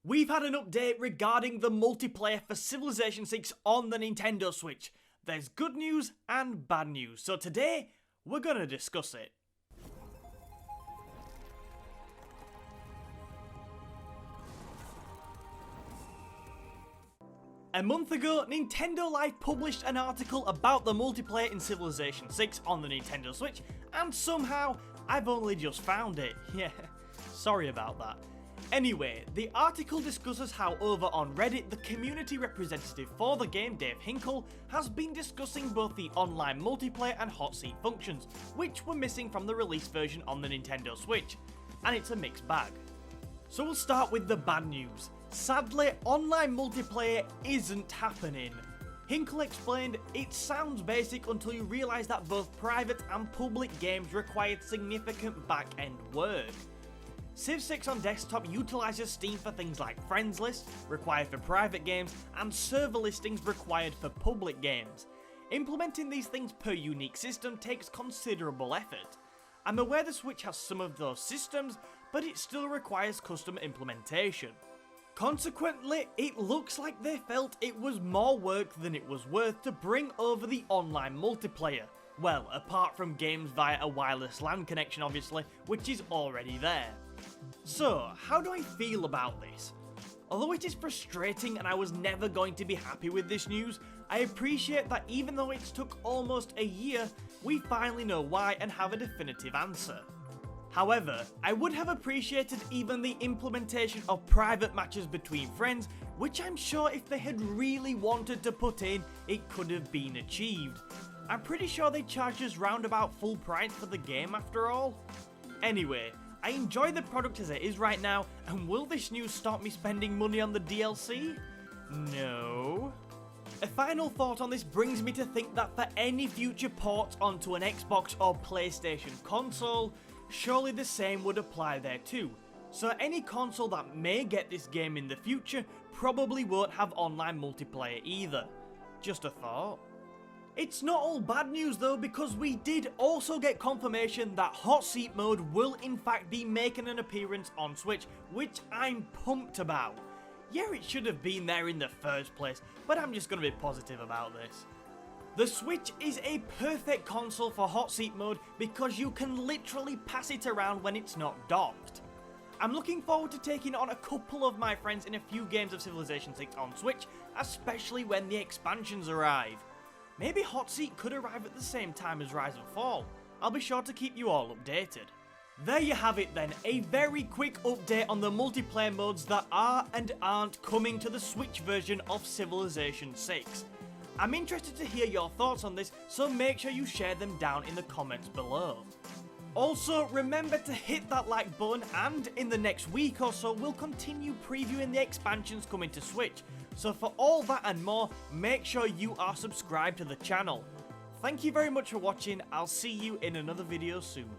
We've had an update regarding the multiplayer for Civilization 6 on the Nintendo Switch. There's good news and bad news, so today we're gonna discuss it. A month ago, Nintendo Life published an article about the multiplayer in Civilization 6 on the Nintendo Switch, and somehow I've only just found it. Yeah, sorry about that. Anyway, the article discusses how over on Reddit, the community representative for the game, Dave Hinkle, has been discussing both the online multiplayer and hot seat functions, which were missing from the release version on the Nintendo Switch, and it's a mixed bag. So we'll start with the bad news. Sadly, online multiplayer isn't happening. Hinkle explained, "It sounds basic until you realise that both private and public games require significant back-end work. Civ 6 on desktop utilises Steam for things like friends lists, required for private games, and server listings required for public games. Implementing these things per unique system takes considerable effort. I'm aware the Switch has some of those systems, but it still requires custom implementation. Consequently, it looks like they felt it was more work than it was worth to bring over the online multiplayer. Well, apart from games via a wireless LAN connection obviously, which is already there. So, how do I feel about this? Although it is frustrating and I was never going to be happy with this news, I appreciate that even though it's took almost a year, we finally know why and have a definitive answer. However, I would have appreciated even the implementation of private matches between friends, which I'm sure if they had really wanted to put in, it could have been achieved. I'm pretty sure they charged us round about full price for the game after all. Anyway, I enjoy the product as it is right now, and will this news stop me spending money on the DLC? No. A final thought on this brings me to think that for any future ports onto an Xbox or PlayStation console, surely the same would apply there too. So any console that may get this game in the future probably won't have online multiplayer either. Just a thought. It's not all bad news though, because we did also get confirmation that hot seat mode will in fact be making an appearance on Switch, which I'm pumped about. Yeah, it should have been there in the first place, but I'm just going to be positive about this. The Switch is a perfect console for hot seat mode because you can literally pass it around when it's not docked. I'm looking forward to taking on a couple of my friends in a few games of Civilization 6 on Switch, especially when the expansions arrive. Maybe hot seat could arrive at the same time as Rise and Fall. I'll be sure to keep you all updated. There you have it then, a very quick update on the multiplayer modes that are and aren't coming to the Switch version of Civilization 6. I'm interested to hear your thoughts on this, so make sure you share them down in the comments below. Also, remember to hit that like button, and in the next week or so we'll continue previewing the expansions coming to Switch. So for all that and more, make sure you are subscribed to the channel. Thank you very much for watching, I'll see you in another video soon.